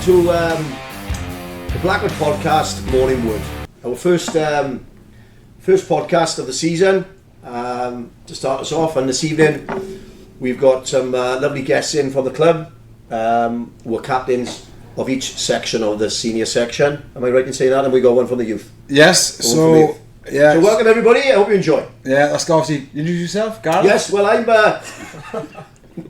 to the Blackwood podcast, Morning Wood. Our first podcast of the season to start us off, and this evening we've got some lovely guests in from the club who are captains of each section of the senior section. Am I right in saying that? And we got one from the youth. Yes, so welcome everybody, I hope you enjoy. Yeah, let's go. Obviously, introduce yourself, Gareth. Yes, well I'm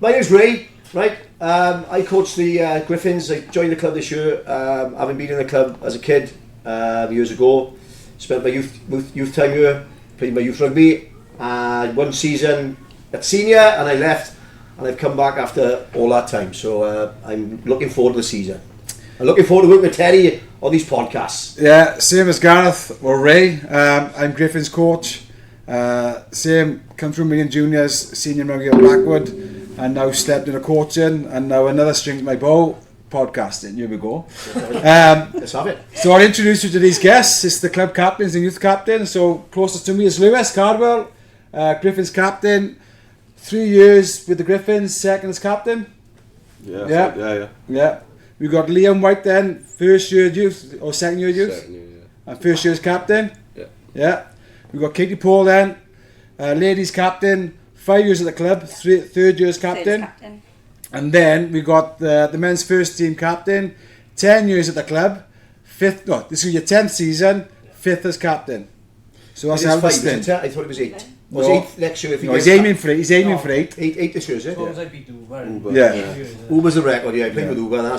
my name's Ray, right? I coach the Griffins. I joined the club this year, having been in the club as a kid years ago. Spent my youth time here, played my youth rugby, one season at senior, and I left, and I've come back after all that time. So I'm looking forward to the season. I'm looking forward to working with Terry on these podcasts. Yeah, same as Gareth or Ray. I'm Griffin's coach. Same, come through me in juniors, senior rugby at Blackwood, and now stepped into coaching, and now another string to my bow, podcasting. Here we go. Let's have it. So I'll introduce you to these guests. It's the club captains and youth captain. So closest to me is Lewis Cardwell, Griffin's captain. 3 years with the Griffins, second as captain. Yeah. We got Liam White then, first year youth or second year youth. Second year, yeah. And first year as captain. Yeah. We got Katie Paul then, ladies captain, 5 years at the club, third year as captain. And then we got the men's first team captain, 10 years at the club, this is your 10th season, 5th as captain. So that's how it's been. I thought it was 8. Was 8 next year? If he's aiming for 8. He's aiming for 8. 8 this year, is it? As long as I beat Uber. Yeah. Uber's the record, yeah. I played with Uber.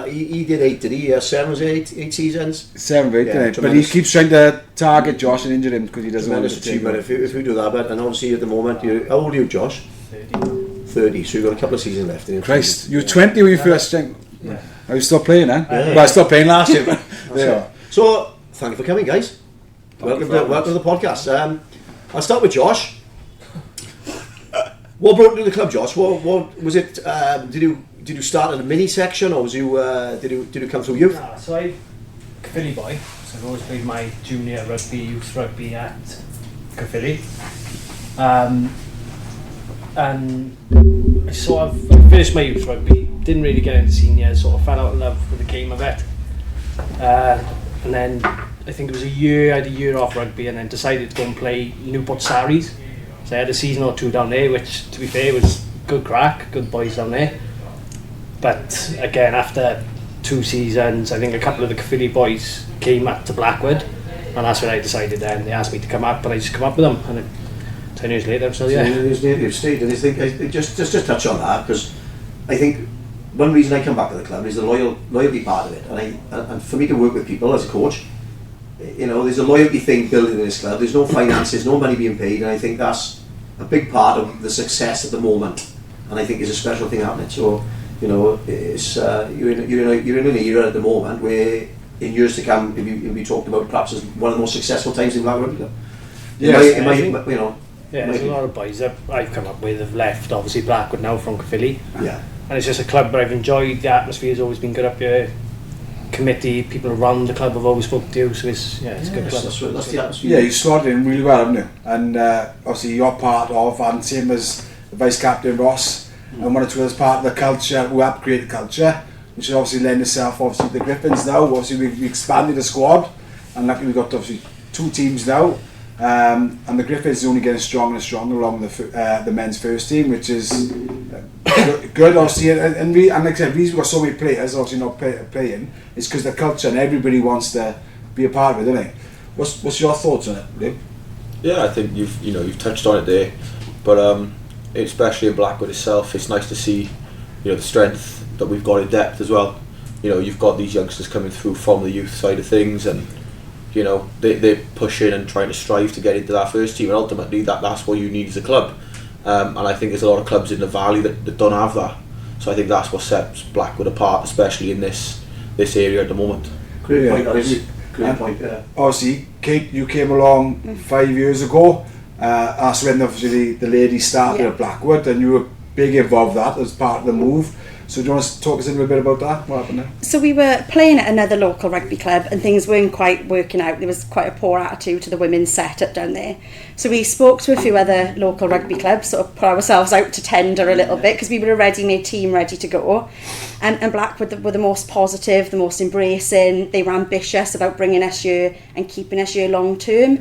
He did 8, did he? 7 was it? 8 seasons? 7 or 8, yeah, but he keeps trying to target Josh and injure him because he doesn't want to take him. If we do that, but and obviously at the moment, how old are you, Josh? 30. So you've got a couple of seasons left. Christ, you were 20 when you first started. Yeah. Are you still playing, eh? Yeah. Well, I stopped playing last year. But there. So thank you for coming, guys. Welcome to the podcast. I'll start with Josh. What brought you to the club, Josh? What was it? Did you start in a mini section, or was you did you come through youth? Nah, so I'm Caerphilly boy. So I've always played my junior rugby, youth rugby at Caerphilly. And I sort of finished my youth rugby. Didn't really get into senior. Sort of fell out of love with the game of it. And then I think it was I had a year off rugby, and then decided to go and play Newport Saris. So I had a season or two down there, which, to be fair, was good crack, good boys down there. But again, after 2 seasons, I think a couple of the Caerphilly boys came up to Blackwood, and that's when I decided then. They asked me to come up, and I just come up with them. And 10 years later, so yeah. You've stayed, and I think just touch on that, because I think one reason I come back to the club is the loyalty part of it, and for me to work with people as a coach, there's a loyalty thing built in this club. There's no finances, no money being paid, and I think that's a big part of the success at the moment. And I think it's a special thing happening. So, it's you're in an era at the moment where, in years to come, it'll be talked about perhaps as one of the most successful times in Black Rugby. There's a lot of boys that I've come up with have left, obviously Blackwood now from Caerphilly. Yeah. And it's just a club that I've enjoyed. The atmosphere has always been good up here. Committee, people around the club have always spoken to you, so it's a good club. That's the atmosphere. Yeah, you slotted in really well, haven't you? And obviously you're part of, and same as the vice captain Ross, and one or two as part of the culture, who helped create the culture, which has obviously lent itself obviously to the Griffins now. Obviously we expanded the squad, and luckily we've got obviously 2 teams now, and the Griffins are only getting stronger and stronger along with the men's first team, which is good obviously, and like I said, the reason we've got so many players obviously not playing is because the culture and everybody wants to be a part of it, don't they? What's your thoughts on it, Liam? Yeah, I think you've touched on it there, but especially in Blackwood itself, it's nice to see the strength that we've got in depth as well. You've got these youngsters coming through from the youth side of things, and they're pushing and trying to strive to get into that first team, and ultimately that's what you need as a club. And I think there's a lot of clubs in the valley that don't have that. So I think that's what sets Blackwood apart, especially in this area at the moment. Great point. Obviously, Kate, you came along 5 years ago. That's when obviously the ladies started at Blackwood, and you were big involved with that as part of the move. So do you want to talk us a little bit about that? What happened there? So we were playing at another local rugby club, and things weren't quite working out. There was quite a poor attitude to the women's setup down there. So we spoke to a few other local rugby clubs, sort of put ourselves out to tender a little bit, because we were a ready-made team ready to go. And Blackwood were the most positive, the most embracing. They were ambitious about bringing us here and keeping us here long term.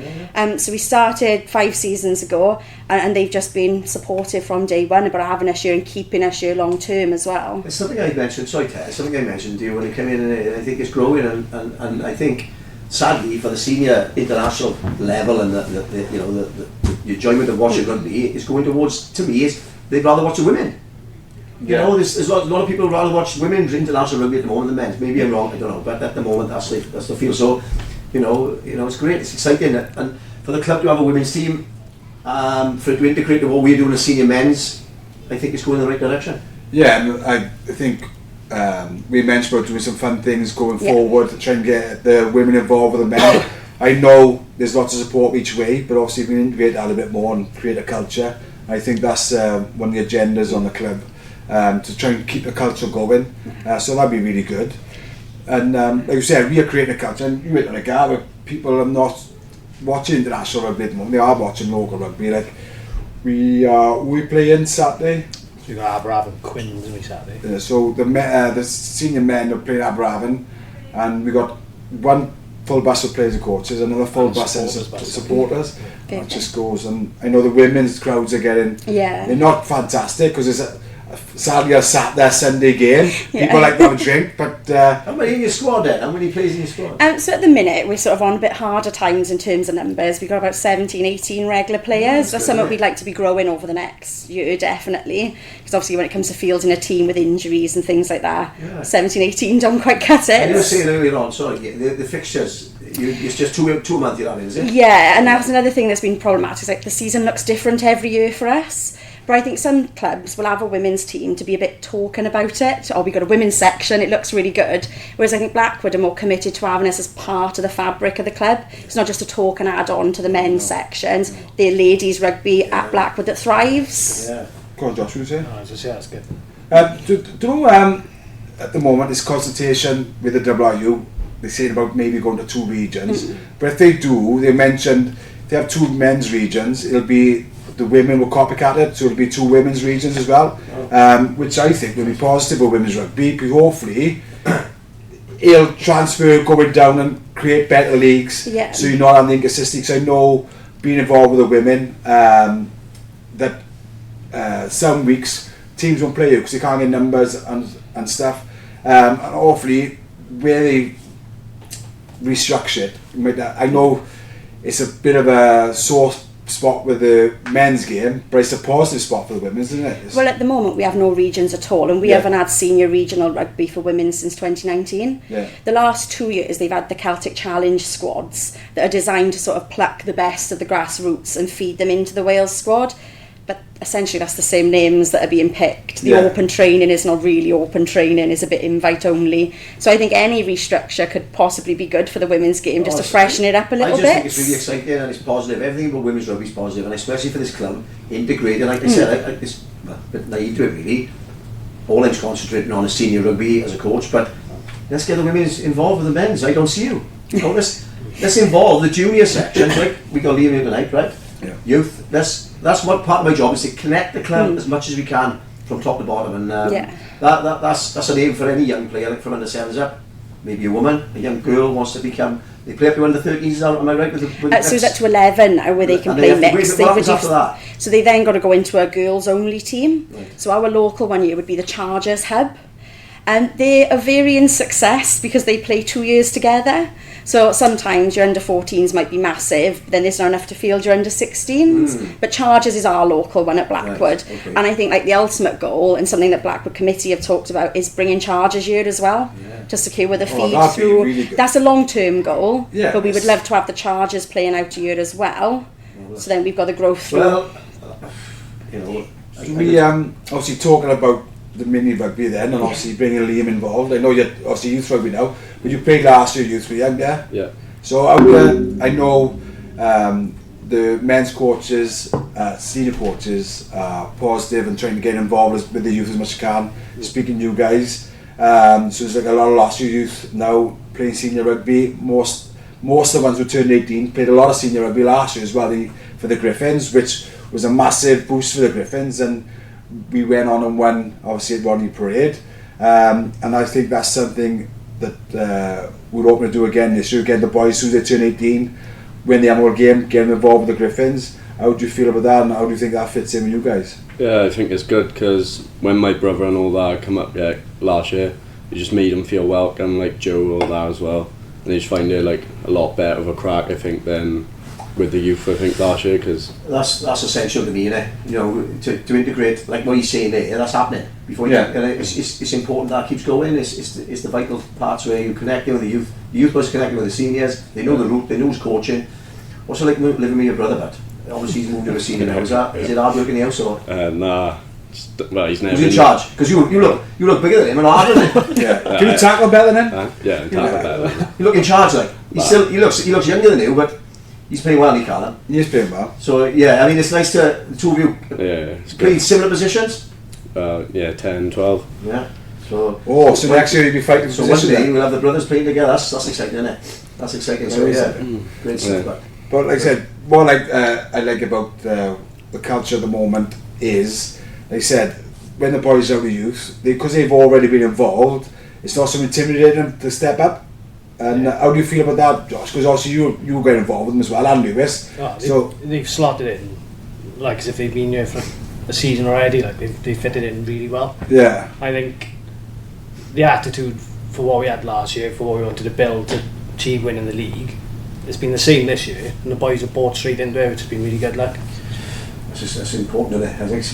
So we started 5 seasons ago, and they've just been supportive from day one about having us here and keeping us here long term as well. It's something I mentioned, something I mentioned to you when I came in, and I think it's growing, and I think sadly for the senior international level and the enjoyment of watching rugby is going towards, to me, is they'd rather watch the women. You know, there's a lot of people who rather watch women's international rugby at the moment than men's. Maybe I'm wrong, I don't know, but at the moment that's the feel. So, you know, it's great, it's exciting, and for the club to have a women's team, for it to integrate to what we're doing as senior men's, I think it's going in the right direction. Yeah, and I think we mentioned about doing some fun things going forward, to try and get the women involved with the men. I know there's lots of support each way, but obviously we can integrate that a bit more and create a culture. I think that's one of the agendas on the club, to try and keep the culture going. So that'd be really good. And like you said, we are creating a culture, and you hit on a gap where people are not watching international rugby at the moment, they are watching local rugby. Like we play in Saturday. So we've got Aberravon Quins every Saturday. So the senior men are playing Aberravon, and we got one full bus of players and coaches, another full bus of supporters. Yeah. It just goes, and I know the women's crowds are getting. Yeah. They're not fantastic because it's sadly a Saturday Sunday game. People like to have a drink, but how many in your squad then? How many players in your squad? So at the minute we're sort of on a bit harder times in terms of numbers. We've got about 17-18 regular players. That's something we'd like to be growing over the next year, definitely, because obviously when it comes to fielding a team with injuries and things like that, 17-18 don't quite cut it. And you were saying earlier on, sorry, the fixtures, it's just two a month you're having, is it? Yeah, and that's another thing that's been problematic, is like the season looks different every year for us. But I think some clubs will have a women's team to be a bit talking about it. Oh, we've got a women's section, it looks really good. Whereas I think Blackwood are more committed to having us as part of the fabric of the club. It's not just a talk and add on to the men's sections. They're ladies rugby at Blackwood that thrives. Yeah. go on, Josh, what you say? No, I was just saying that's good. Do you know, at the moment, this consultation with the WRU, they're saying about maybe going to 2 regions, but if they do, they mentioned if they have 2 men's regions, it'll be the women will copycat it, so it'll be 2 women's regions as well, which I think will be positive for women's rugby, because hopefully it'll transfer going down and create better leagues, so you're not having the inconsistency. Because I know, being involved with the women, that some weeks teams won't play you because they can't get numbers and stuff, and hopefully where they restructure it, I know it's a bit of a sore spot with the men's game, but it's a positive spot for the women, isn't it? Well, at the moment we have no regions at all, and we haven't had senior regional rugby for women since 2019. The last 2 years they've had the Celtic Challenge squads that are designed to sort of pluck the best of the grassroots and feed them into the Wales squad, but essentially that's the same names that are being picked. The open training is not really open training, is a bit invite only. So I think any restructure could possibly be good for the women's game, just to freshen it up a little bit. I just think it's really exciting and it's positive. Everything about women's rugby is positive, and especially for this club, integrated. Like I said, it's a bit naive to it really. All I'm concentrating on is senior rugby as a coach, but let's get the women involved with the men's. I don't see you. Let's involve the junior sections. Like we got Liam here tonight, right? Youth. That's what part of my job is, to connect the club as much as we can from top to bottom, and that's an aim for any young player, like from under 7s up. Maybe a woman, a young girl wants to become. They play up to under 13s now. Am I right? So it's up to 11 now, where they can play mixed. What happens after that? So they then got to go into a girls only team. So our local one year would be the Chargers hub. And they're a varying success because they play 2 years together. So sometimes your under 14s might be massive, but then there's not enough to field your under 16s. But Chargers is our local one at Blackwood. And I think like the ultimate goal, and something that Blackwood Committee have talked about, is bringing Chargers here as well, to secure the feed through. Really, that's a long-term goal, but we would love to have the Chargers playing out here as well. So then we've got the growth through. Well, you know, we obviously talking about the mini rugby then, and obviously bringing Liam involved. I know you're obviously youth rugby now, but you played last year youth rugby, yeah? So I know the men's coaches, senior coaches are positive and trying to get involved with the youth as much as can, speaking to you guys. So there's like a lot of last year youth now playing senior rugby. Most of the ones who turned 18 played a lot of senior rugby last year as well, for the Griffins, which was a massive boost for the Griffins, and we went on and won obviously at Rodney Parade. And I think that's something that we're hoping to do again this year. Get the boys who they turn 18, win the annual game, get them involved with the Griffins. How do you feel about that, and how do you think that fits in with you guys? Yeah, I think it's good because when my brother and all that come up last year, it just made them feel welcome, like Joe, all that as well. And they just find it like a lot better of a crack, I think, than with the youth, I think, last year. Cause that's essential to me, innit? You know, to integrate, like what he's saying there, that's happening. Before it's important that keeps going. It's the vital parts where you connect with the youth. The youth was connecting with the seniors. They know the route. They know who's coaching. What's it like living with your brother, but obviously he's moved to a senior now. Is it hard work in the house or? Nah. Well, he's never. Who's in charge? Because you look bigger than him and harder than him. Yeah. Can you tackle better than him? Yeah, tackle better than him. You look in charge, like he looks younger than you, but he's playing well, Callum. He is playing well. So yeah, I mean it's nice to the two of you play similar positions. 10, 12. Yeah. So next year you'll be fighting for so one day we'll have the brothers playing together. That's exciting, isn't it? That's exciting. So great stuff. But like I said, what I like about the culture at the moment is, like I said, when the boys are the youth, because they've already been involved, it's not so intimidating to step up. And how do you feel about that, Josh? Because obviously you get involved with them as well, and Lewis. They've slotted in like as if they've been here for a season already. Like they fitted in really well. Yeah. I think the attitude for what we had last year, for what we wanted to build to achieve winning the league, it's been the same this year, and the boys have bought straight into it, which has been really good luck. That's important, isn't it? I think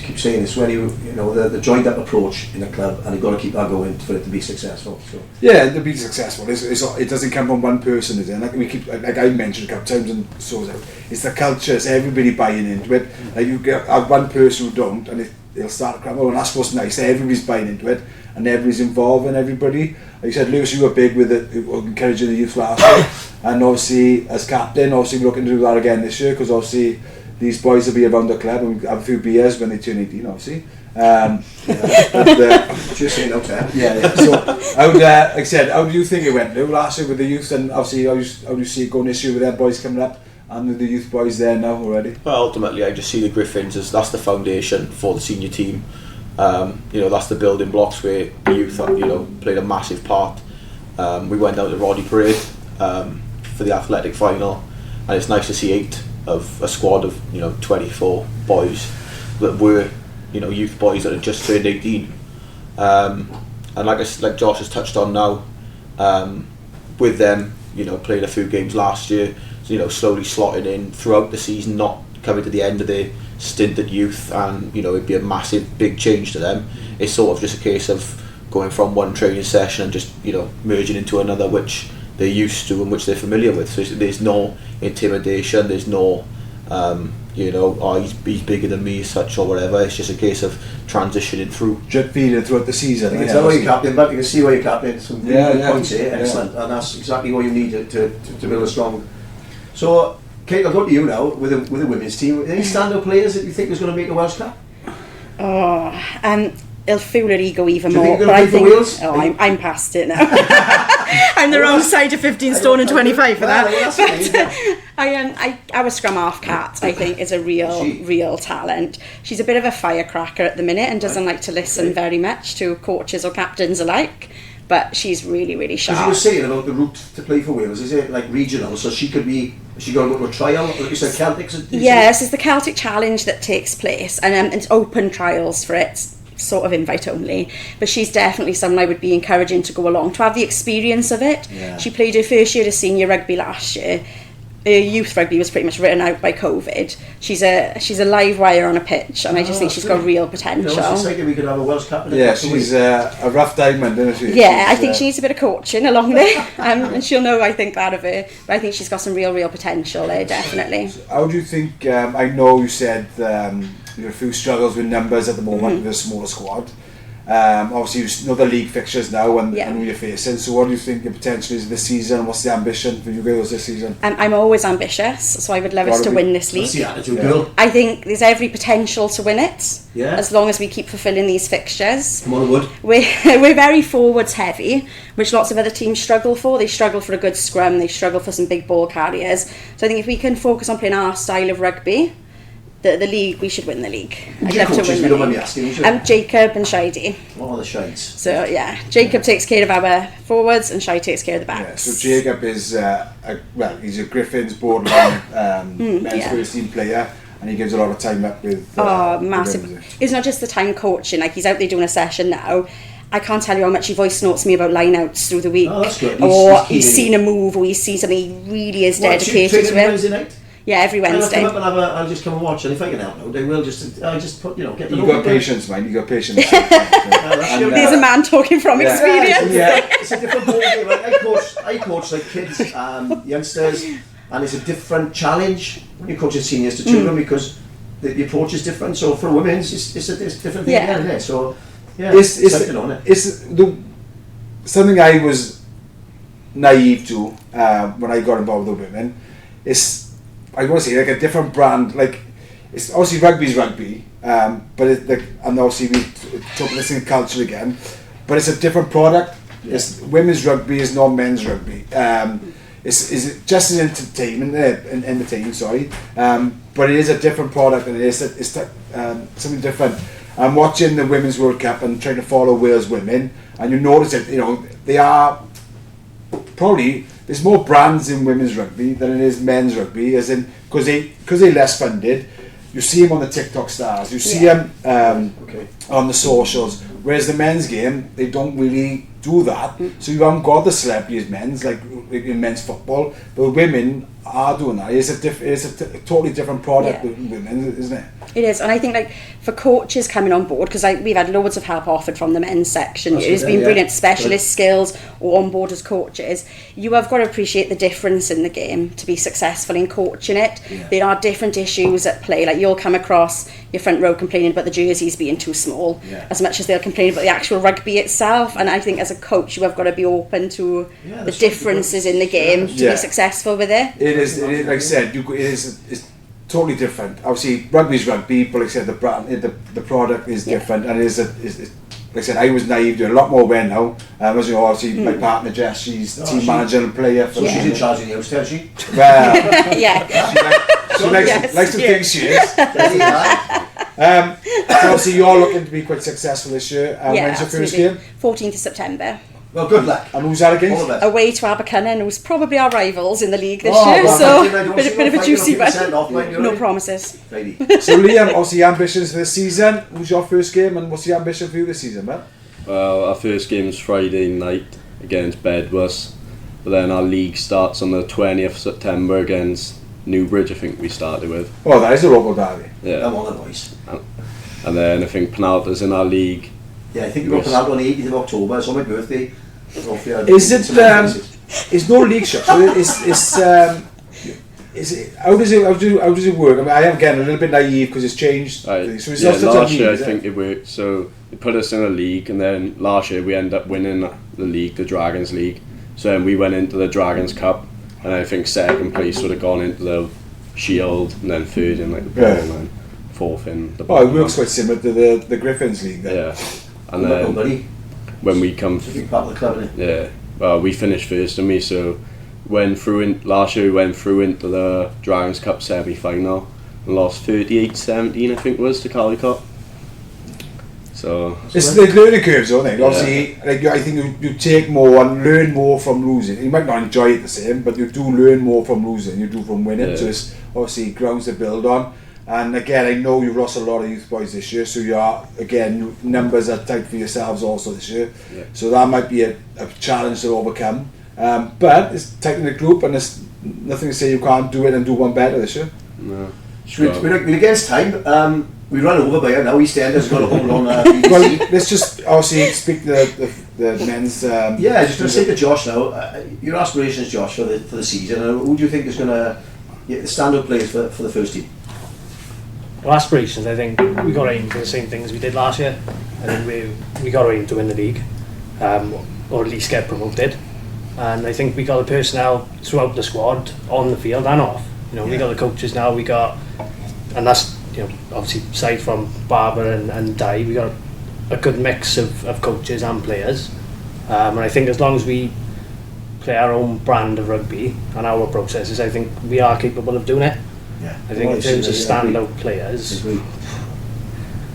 keep saying this when you know the joined up approach in a club, and you've got to keep that going for it to be successful. So yeah, to be successful, it doesn't come from one person, is it? Like I mentioned a couple of times, and so it's the culture. It's everybody buying into it. Like you have one person who don't, and they'll start to crumble, and that's what's nice. Everybody's buying into it, and everybody's involved, and everybody. Like you said, Lewis, you were big with it, encouraging the youth last year, and obviously as captain, we're looking to do that again this year, because obviously these boys will be around the club and have a few beers when they turn 18, obviously. Just saying okay. Yeah. So, like I said, how do you think it went, Lou, last year with the youth, and obviously how do you see it going this year with their boys coming up and with the youth boys there now already? Well, ultimately, I just see the Griffins as that's the foundation for the senior team. That's the building blocks where the youth, played a massive part. We went out to Roddy Parade for the athletic final, and it's nice to see 8 of a squad of 24 boys that were youth boys that had just turned 18, and like Josh has touched on now, with them playing a few games last year, slowly slotting in throughout the season, not coming to the end of their stint at youth, and it'd be a massive big change to them. It's sort of just a case of going from one training session and just merging into another which they're used to and which they're familiar with. So there's no intimidation, there's no he's bigger than me as such or whatever. It's just a case of transitioning through. Drip feeding throughout the season. You can tell why you're captain, but you can see why you're captain. Some really good points here, excellent, and that's exactly what you need to build a strong. So, Kate, I'll go to you now with the women's team. Any standout players that you think is going to make the Welsh Cup? It'll fuel her ego even Do you more. think you're going to play for Wales? I'm past it now. I'm the wrong side of 15 stone and 25 for that. But our scrum half Cat, I think, is a real talent. She's a bit of a firecracker at the minute and doesn't like to listen very much to coaches or captains alike. But she's really, really sharp. Because you were saying about the route to play for Wales, is it like regional? So she could be. Has she got to go to a trial? Like you said, Celtic. Yes, it's the Celtic Challenge that takes place, and it's open trials for it. Sort of invite only, but she's definitely someone I would be encouraging to go along to have the experience of it. She played her first year of senior rugby last year. Her youth rugby was pretty much written out by COVID. She's a live wire on a pitch, and I just think she's got real potential. It's exciting we could have a Welsh Cup. She's a rough diamond, isn't she? Yeah, I think she needs a bit of coaching along there, and she'll know, I think, that of her. But I think she's got some real potential there, definitely. So how do you think? I know you said. There are a few struggles with numbers at the moment with a smaller squad. Obviously, you know the league fixtures now and who you're facing. So, what do you think the potential is this season? What's the ambition for you girls this season? I'm always ambitious, so I would love us to win this league. That's the attitude, girl. I think there's every potential to win it. Yeah. As long as we keep fulfilling these fixtures. Come on, Wood. We're very forwards heavy, which lots of other teams struggle for. They struggle for a good scrum. They struggle for some big ball carriers. So I think if we can focus on playing our style of rugby, the league, we should win the league. Who's I'd your love to coaches? win We the don't mind me league. asking. Who's your- Jacob and Shidey. Oh, the shades. So yeah, Jacob takes care of our forwards and Shai takes care of the backs. So Jacob is he's a Griffins borderline men's yeah. first team player, and he gives a lot of time up with. Massive. with him. It's not just the time coaching, like he's out there doing a session now. I can't tell you how much he voice notes me about line-outs through the week. Oh, that's good. Or He's he's seen a move, or he's seen something he really is What, dedicated training to it. Wednesday night? Yeah, every Wednesday. I'll come up and I'll just come and watch, and if I can help out, I will just put, get the You got patience, man. You got patience. There's a man talking from Yeah. experience. Yeah. It's a different ball game. I coach like kids, youngsters, and it's a different challenge when you're coaching seniors to children because the approach is different. So for women, it's a different thing Yeah. again, isn't it? So yeah, It's something on it. something I was naive to when I got involved with the women. I want to say like a different brand. Like it's obviously rugby's rugby, but and obviously we talk this in culture again. But it's a different product. Yeah. It's women's rugby is not men's rugby. It's just an entertaining, sorry. But it is a different product, and it's something different. I'm watching the Women's World Cup and trying to follow Wales women, and you notice that they are probably there's more brands in women's rugby than it is men's rugby, as in because they're less funded. You see them on the TikTok stars, you see them on the socials. Whereas the men's game, they don't really do that. So you haven't got the celebrities men's like in men's football, but women are doing that. It's a totally different product than women, isn't it? It is, and I think like for coaches coming on board, because we've had loads of help offered from the men's section. It's been brilliant, specialist skills or on board as coaches. You have got to appreciate the difference in the game to be successful in coaching it. Yeah. There are different issues at play. Like you'll come across your front row complaining about the jerseys being too small, as much as they'll complain about the actual rugby itself. And I think as a coach, you have got to be open to the differences in the game to be successful with it. It is like I said, it's totally different. Obviously, rugby's rugby, but like I said, the brand, the product is different, and it's like I said, I was naive to a lot more when now. As you know, obviously, my partner Jess, she's team manager and player. For She's in charge of the house, tells she? Well, Yeah. she likes to think she is. So obviously, you're looking to be quite successful this year. When's your first game? 14th of September. Well, good luck. And who's that against? All the best. Away to Abercynon, who's probably our rivals in the league this Oh, year, well, so I don't see bit of no a juicy fight, one. off, mate, No promises. Maybe. So Liam, obviously ambitions for this season. Who's your first game, and what's the ambition for you this season, man? Well, our first game is Friday night against Bedwas, but then our league starts on the 20th of September against Newbridge, I think we started with. Oh, that is a local derby. Yeah. I'm on the voice. And then I think Penalta's in our league. Yeah, I think we've got Penalty on the 18th of October. It's on my birthday. Is it? It's no league shop. So how does it work? I mean, I am again a little bit naive because it's changed. So it's not such a last league, year I is it? think it worked. So they put us in a league, and then last year we ended up winning the league, the Dragons League. So then we went into the Dragons Cup, and I think second place would have gone into the Shield, and then third in like the Ball, and then fourth in the. Oh, it works quite similar to the Griffins League then. Yeah, and then when we come, It's a big part of the club, isn't it? yeah, well we finished first, and last year we went through into the Dragons Cup semi-final and lost 38-17 I think it was to Caldicott. So It's the learning curves, aren't they? Obviously, I think you take more and learn more from losing. You might not enjoy it the same, but you do learn more from losing than you do from winning. Yeah. So it's obviously grounds to build on. And again, I know you've lost a lot of youth boys this year, so you are, again, numbers are tight for yourselves also this year. Yeah. So that might be a challenge to overcome. But it's tight in the group, and there's nothing to say you can't do it and do one better this year. no. We're against time. We run over by now. EastEnders got a hold on BBC. Well, let's just obviously speak to the men's. Yeah, I was just going to say to Josh now, your aspirations, Josh, for the season. Who do you think is going to the standout players for the first team? Well, aspirations, I think we got to aim for the same thing as we did last year. I think we got to aim to win the league, or at least get promoted. And I think we got the personnel throughout the squad, on the field and off. We got the coaches now. And that's obviously aside from Barber and Dai, we got a good mix of coaches and players. And I think as long as we play our own brand of rugby and our processes, I think we are capable of doing it. Yeah. I think in terms of standout players,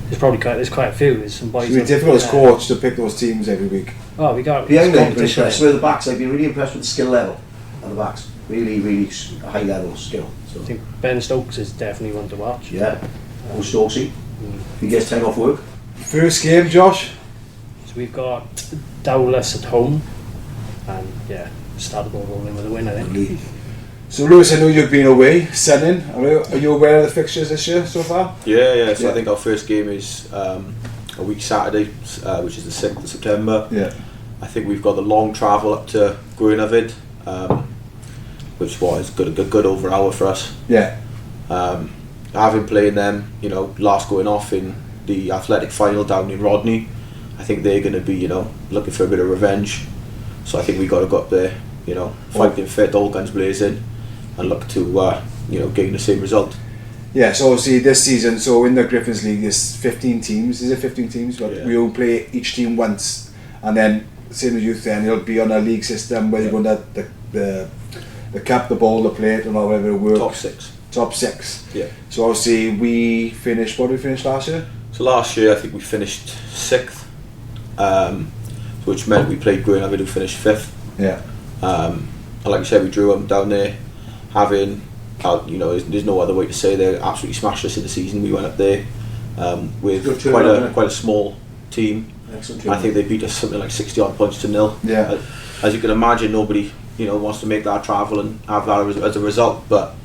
there's quite a few. There's some boys. It's difficult as coach to pick those teams every week. Oh, we got Behind them, competition. impressed with the backs. I've been really impressed with the skill level on the backs. Really high level skill. So. I think Ben Stokes is definitely one to watch. Yeah. Or Stokesy. If he gets time off work. First game, Josh. So we've got Dowless at home, and start the ball rolling with a win, I think. So Lewis, I know you've been away, sunning. Are you aware of the fixtures this year so far? Yeah. So I think our first game is a week Saturday, which is the 6th of September. Yeah. I think we've got the long travel up to Gwynedd, which was a good over an hour for us. Yeah. Having played them, last going off in the athletic final down in Rodney, I think they're going to be, looking for a bit of revenge. So I think we got to go up there, fighting fit, all guns blazing, and look to, gain the same result. Yeah, so obviously this season, so in the Griffins League, there's 15 teams. Is it 15 teams? But Yeah. we all play each team once, and then same as youth, then it'll be on a league system where you go to the cup, the ball, the plate, and however it works. Top six. Yeah. So obviously we finished. What did we finish last year? So last year I think we finished 6th, which meant we played Gwynedd who finished 5th. Yeah. And like you said, we drew them down there, having, there's no other way to say they absolutely smashed us in the season. We went up there with quite a small team. Excellent. I think they beat us something like 60 odd points to 0. Yeah. As you can imagine, nobody wants to make that travel and have that as a result. But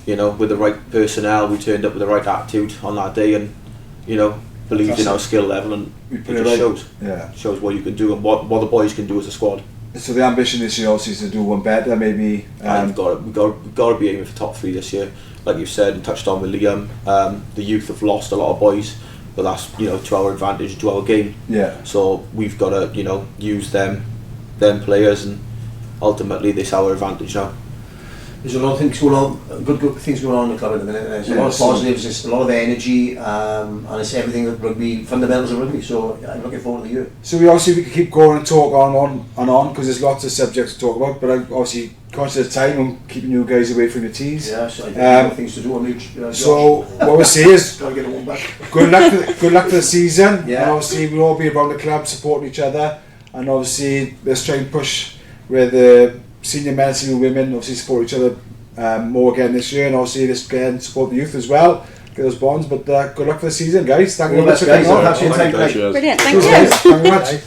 with the right personnel, we turned up with the right attitude on that day, and believed in our skill level, and it just shows what you can do and what the boys can do as a squad. So the ambition this year also is to do one better, maybe. We've got to be aiming for top 3 this year. Like you've said and touched on with Liam, the youth have lost a lot of boys, but that's to our advantage, to our game. Yeah. So we've got to use them players, and ultimately this is our advantage now. There's a lot of things going on, good things going on in the club at the minute. There's a lot of positives, there's a lot of energy, and it's everything that rugby, fundamentals of rugby. So I'm looking forward to the year. So we could keep going and talk on because there's lots of subjects to talk about. But I'm obviously conscious of time and keeping you guys away from your tees. Yeah, so I think there's more things to do on each. So what we say is, gotta get it one back. good luck for the season. Yeah. And obviously we'll all be around the club supporting each other, and obviously let's try and push where the senior men and senior women obviously support each other more again this year, and obviously let's again support the youth as well, get those bonds. But good luck for the season, guys. Thank you very much for coming on. Brilliant, thank you. Thank you very much.